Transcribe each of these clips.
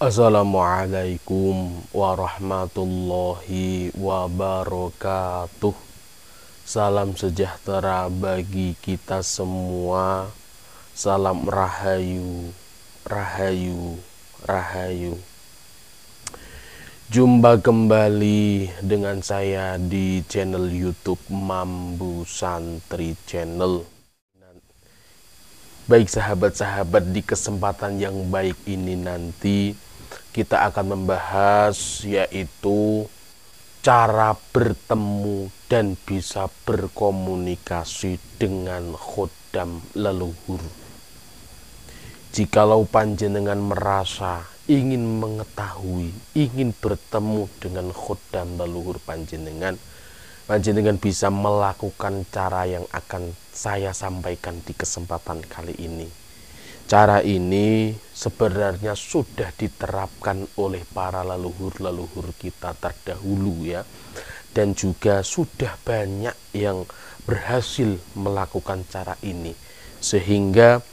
Assalamualaikum warahmatullahi wabarakatuh. Salam sejahtera bagi kita semua. Salam rahayu, rahayu, rahayu. Jumpa kembali dengan saya di channel YouTube Mambu Santri Channel. Baik sahabat-sahabat, di kesempatan yang baik ini nanti kita akan membahas yaitu cara bertemu dan bisa berkomunikasi dengan khodam leluhur. Jikalau panjenengan merasa ingin mengetahui, ingin bertemu dengan khodam leluhur panjenengan, panjenengan bisa melakukan cara yang akan saya sampaikan di kesempatan kali ini. Cara ini sebenarnya sudah diterapkan oleh para leluhur-leluhur kita terdahulu ya. Dan juga sudah banyak yang berhasil melakukan cara ini. Sehingga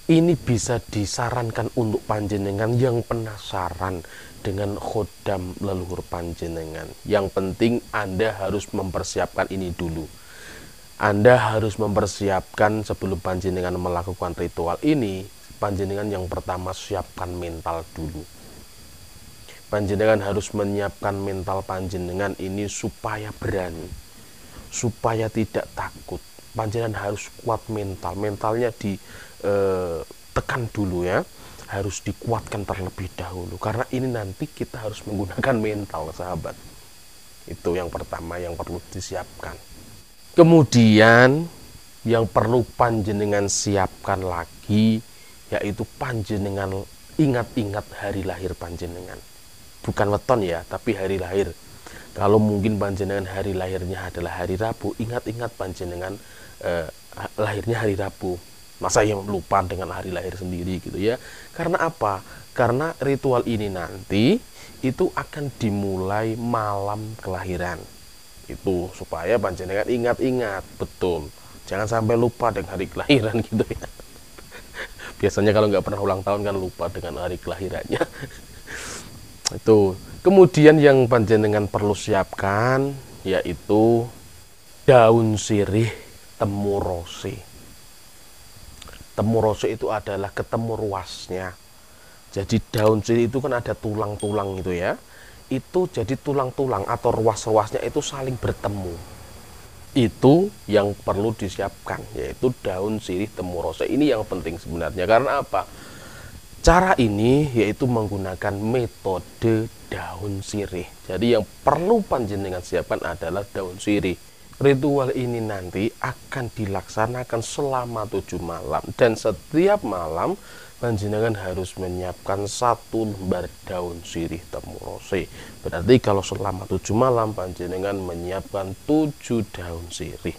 ini bisa disarankan untuk panjenengan yang penasaran dengan khodam leluhur panjenengan. Yang penting Anda harus mempersiapkan ini dulu. Anda harus mempersiapkan sebelum panjenengan melakukan ritual ini. Panjenengan yang pertama siapkan mental dulu. Panjenengan harus menyiapkan mental panjenengan ini supaya berani, supaya tidak takut. Panjenengan harus kuat mental. Mentalnya ditekan dulu ya, harus dikuatkan terlebih dahulu, karena ini nanti kita harus menggunakan mental sahabat. Itu yang pertama yang perlu disiapkan. Kemudian yang perlu panjenengan siapkan lagi yaitu panjenengan ingat-ingat hari lahir panjenengan. Bukan weton ya, tapi hari lahir. Kalau mungkin panjenengan hari lahirnya adalah hari Rabu, ingat-ingat panjenengan lahirnya hari Rabu. Masa yang lupa dengan hari lahir sendiri gitu ya. Karena apa? Karena ritual ini nanti itu akan dimulai malam kelahiran. Itu supaya panjenengan ingat-ingat betul. Jangan sampai lupa dengan hari kelahiran gitu ya. Biasanya kalau nggak pernah ulang tahun kan lupa dengan hari kelahirannya. Itu. Kemudian yang panjenengan perlu siapkan yaitu daun sirih temurose. Temurose itu adalah ketemu ruasnya. Jadi daun sirih itu kan ada tulang-tulang gitu ya. Itu jadi tulang-tulang atau ruas-ruasnya itu saling bertemu. Itu yang perlu disiapkan, yaitu daun sirih temurose. Ini yang penting sebenarnya. Karena apa? Cara ini yaitu menggunakan metode daun sirih. Jadi yang perlu panjenengan siapkan adalah daun sirih. Ritual ini nanti akan dilaksanakan selama 7 malam. Dan setiap malam panjenengan harus menyiapkan 1 lembar daun sirih temurose. Berarti kalau selama 7 malam panjenengan menyiapkan 7 daun sirih.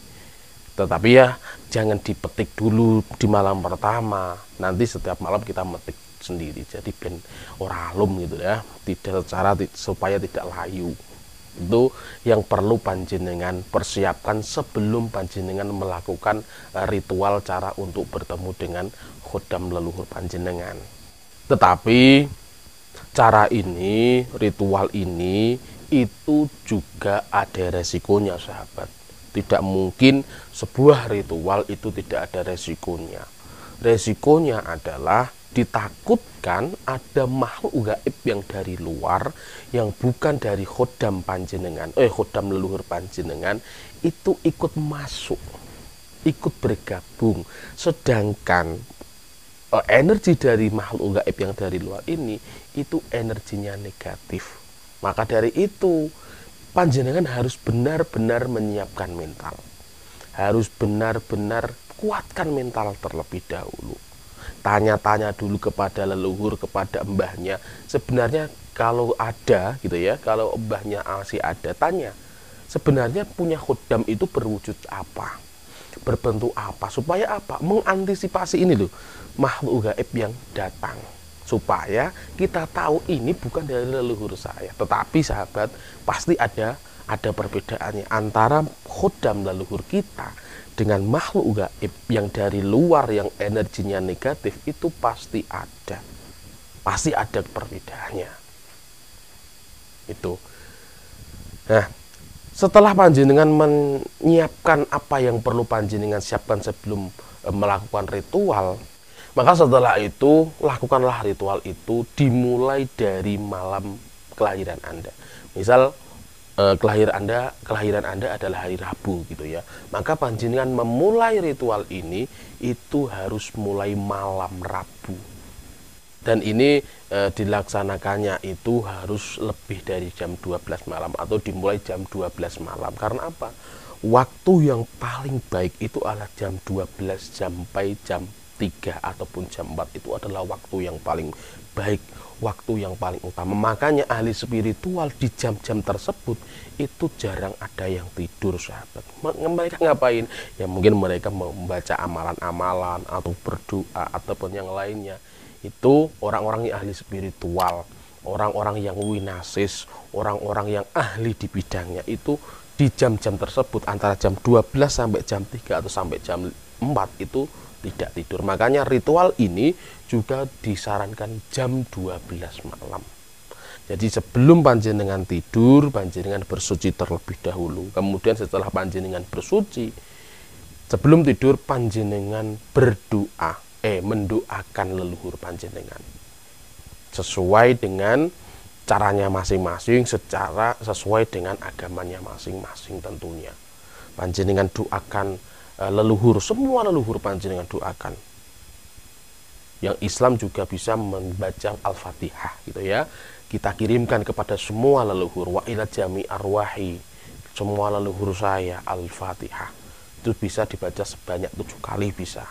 Tetapi ya jangan dipetik dulu di malam pertama. Nanti setiap malam kita metik sendiri. Jadi ben ora alum gitu ya. Tidak secara supaya tidak layu. Itu yang perlu panjenengan persiapkan sebelum panjenengan melakukan ritual cara untuk bertemu dengan khodam leluhur panjenengan. Tetapi cara ini, ritual ini itu juga ada resikonya sahabat. Tidak mungkin sebuah ritual itu tidak ada resikonya. Resikonya adalah ditakutkan ada makhluk gaib yang dari luar, yang bukan dari khodam panjenengan, khodam leluhur panjenengan, itu ikut masuk, ikut bergabung. Sedangkan energi dari makhluk gaib yang dari luar ini itu energinya negatif. Maka dari itu panjenengan harus benar-benar menyiapkan mental, harus benar-benar kuatkan mental terlebih dahulu. Tanya-tanya dulu kepada leluhur, kepada mbahnya. Sebenarnya kalau ada gitu ya, kalau mbahnya masih ada, tanya sebenarnya punya khodam itu berwujud apa, berbentuk apa, supaya apa, mengantisipasi ini loh makhluk gaib yang datang, supaya kita tahu ini bukan dari leluhur saya. Tetapi sahabat, pasti ada perbedaannya antara khodam leluhur kita dengan makhluk gaib yang dari luar, yang energinya negatif, itu pasti ada. pasti ada perbedaannya itu. Nah, setelah panjenengan menyiapkan apa yang perlu panjenengan siapkan sebelum melakukan ritual, maka setelah itu lakukanlah ritual itu dimulai dari malam kelahiran Anda. Misal kelahiran Anda adalah hari Rabu gitu ya. Maka panjenengan memulai ritual ini itu harus mulai malam Rabu. Dan ini dilaksanakannya itu harus lebih dari jam 12 malam atau dimulai jam 12 malam. Karena apa? Waktu yang paling baik itu adalah jam 12 sampai jam 3 ataupun jam 4 itu adalah waktu yang paling baik, waktu yang paling utama. Makanya ahli spiritual di jam-jam tersebut itu jarang ada yang tidur, sahabat. Mereka ngapain? Ya mungkin mereka membaca amalan-amalan atau berdoa ataupun yang lainnya. Itu orang-orang yang ahli spiritual, orang-orang yang winasis, orang-orang yang ahli di bidangnya itu di jam-jam tersebut antara jam 12 sampai jam 3 atau sampai jam 4 itu tidak tidur. Makanya ritual ini juga disarankan jam 12 malam. Jadi sebelum panjenengan tidur, panjenengan bersuci terlebih dahulu. Kemudian setelah panjenengan bersuci, sebelum tidur panjenengan berdoa, mendoakan leluhur panjenengan. Sesuai dengan caranya masing-masing, sesuai dengan agamanya masing-masing tentunya. Panjenengan doakan leluhur, semua leluhur panjenengan doakan. Yang Islam juga bisa membaca Al-Fatihah gitu ya. Kita kirimkan kepada semua leluhur, wa ila jami arwahi, semua leluhur saya Al-Fatihah. Itu bisa dibaca sebanyak 7 kali bisa.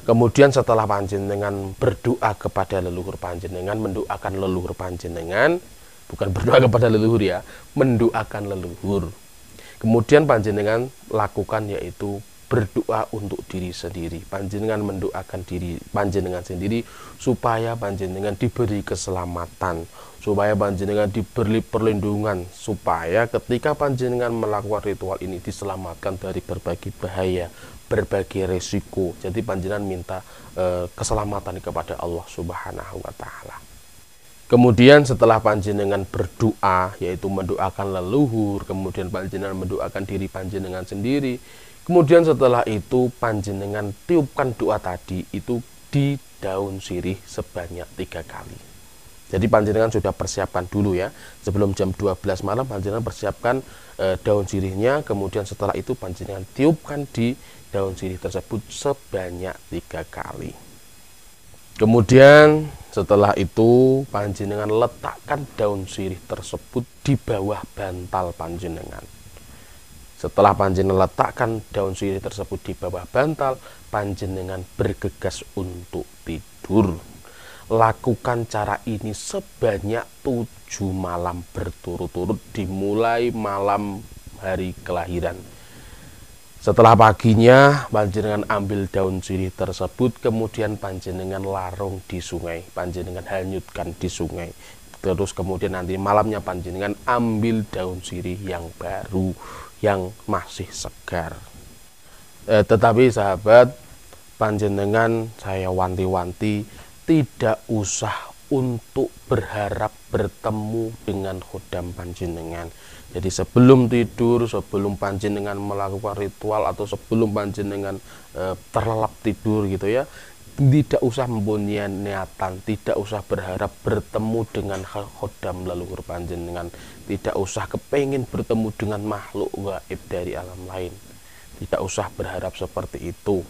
Kemudian setelah panjenengan berdoa kepada leluhur panjenengan, mendoakan leluhur panjenengan, bukan berdoa kepada leluhur ya, mendoakan leluhur. Kemudian panjenengan lakukan yaitu berdoa untuk diri sendiri. Panjenengan mendoakan diri panjenengan sendiri supaya panjenengan diberi keselamatan, supaya panjenengan diberi perlindungan, supaya ketika panjenengan melakukan ritual ini diselamatkan dari berbagai bahaya, berbagai resiko. Jadi panjenengan minta keselamatan kepada Allah Subhanahu wa taala. Kemudian setelah panjenengan berdoa, yaitu mendoakan leluhur, kemudian panjenengan mendoakan diri panjenengan sendiri. Kemudian setelah itu panjenengan tiupkan doa tadi itu di daun sirih sebanyak 3 kali. Jadi panjenengan sudah persiapkan dulu ya. Sebelum jam 12 malam panjenengan persiapkan daun sirihnya, kemudian setelah itu panjenengan tiupkan di daun sirih tersebut sebanyak 3 kali. Kemudian setelah itu panjenengan letakkan daun sirih tersebut di bawah bantal panjenengan. Setelah panjenengan letakkan daun sirih tersebut di bawah bantal, panjenengan bergegas untuk tidur. Lakukan cara ini sebanyak 7 malam berturut-turut dimulai malam hari kelahiran. Setelah paginya panjenengan ambil daun sirih tersebut, kemudian panjenengan larung di sungai, panjenengan hanyutkan di sungai. Terus kemudian nanti malamnya panjenengan ambil daun sirih yang baru, yang masih segar. Tetapi sahabat, panjenengan saya wanti-wanti tidak usah untuk berharap bertemu dengan khodam panjenengan. Jadi sebelum tidur, sebelum panjenengan melakukan ritual atau sebelum panjenengan terlelap tidur gitu ya, tidak usah mempunyai niatan, tidak usah berharap bertemu dengan khodam leluhur panjenengan, tidak usah kepengin bertemu dengan makhluk gaib dari alam lain, tidak usah berharap seperti itu.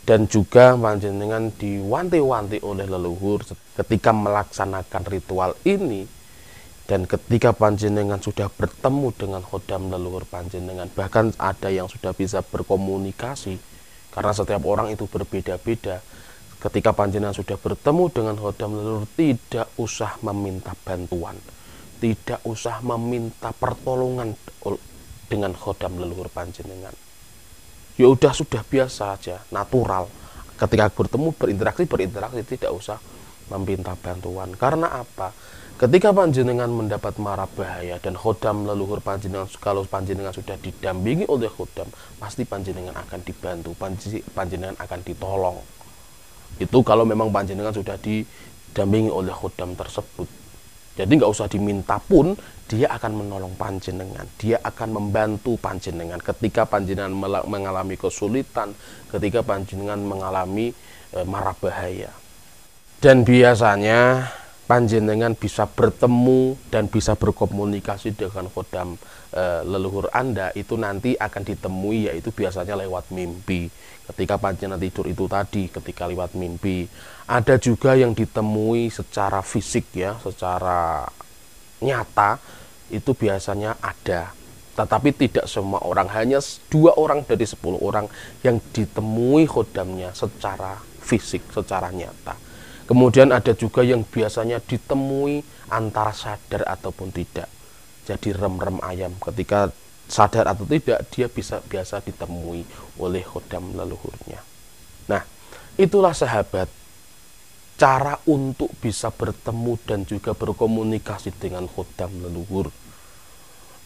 Dan juga panjenengan diwanti-wanti oleh leluhur ketika melaksanakan ritual ini. Dan ketika panjenengan sudah bertemu dengan khodam leluhur panjenengan, bahkan ada yang sudah bisa berkomunikasi, karena setiap orang itu berbeda-beda. Ketika panjenengan sudah bertemu dengan khodam leluhur, tidak usah meminta bantuan, tidak usah meminta pertolongan dengan khodam leluhur panjenengan. Ya udah, sudah biasa aja, natural. Ketika bertemu berinteraksi, tidak usah meminta bantuan. Karena apa? Ketika panjenengan mendapat mara bahaya dan khodam leluhur panjenengan, kalau panjenengan sudah didampingi oleh khodam, pasti panjenengan akan dibantu, panjenengan akan ditolong. Itu kalau memang panjenengan sudah didampingi oleh khodam tersebut. Jadi nggak usah diminta pun, dia akan menolong panjenengan, dia akan membantu panjenengan ketika panjenengan mengalami kesulitan, ketika panjenengan mengalami mara bahaya. Dan biasanya panjenengan bisa bertemu dan bisa berkomunikasi dengan khodam leluhur Anda itu nanti akan ditemui, yaitu biasanya lewat mimpi. Ketika panjenengan tidur itu tadi, ketika lewat mimpi. Ada juga yang ditemui secara fisik ya, secara nyata, itu biasanya ada. Tetapi tidak semua orang, hanya 2 orang dari 10 orang yang ditemui khodamnya secara fisik, secara nyata. Kemudian ada juga yang biasanya ditemui antara sadar ataupun tidak. Jadi rem-rem ayam, ketika sadar atau tidak, dia biasa ditemui oleh khodam leluhurnya. Nah, itulah sahabat, cara untuk bisa bertemu dan juga berkomunikasi dengan khodam leluhur.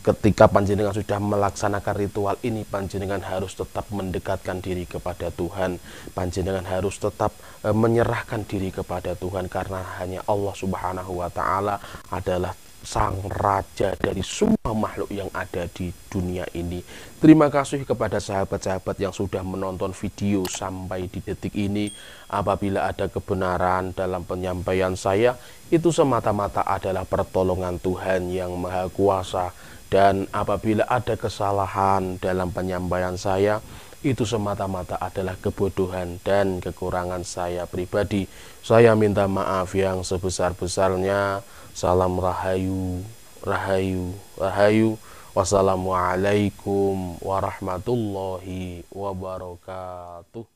Ketika panjenengan sudah melaksanakan ritual ini, panjenengan harus tetap mendekatkan diri kepada Tuhan. Panjenengan harus tetap menyerahkan diri kepada Tuhan, karena hanya Allah Subhanahu wa taala adalah sang raja dari semua makhluk yang ada di dunia ini. Terima kasih kepada sahabat-sahabat yang sudah menonton video sampai di detik ini. Apabila ada kebenaran dalam penyampaian saya, itu semata-mata adalah pertolongan Tuhan yang Maha Kuasa. Dan apabila ada kesalahan dalam penyampaian saya, itu semata-mata adalah kebodohan dan kekurangan saya pribadi. Saya minta maaf yang sebesar-besarnya. Salam rahayu, rahayu, rahayu. Wassalamualaikum warahmatullahi wabarakatuh.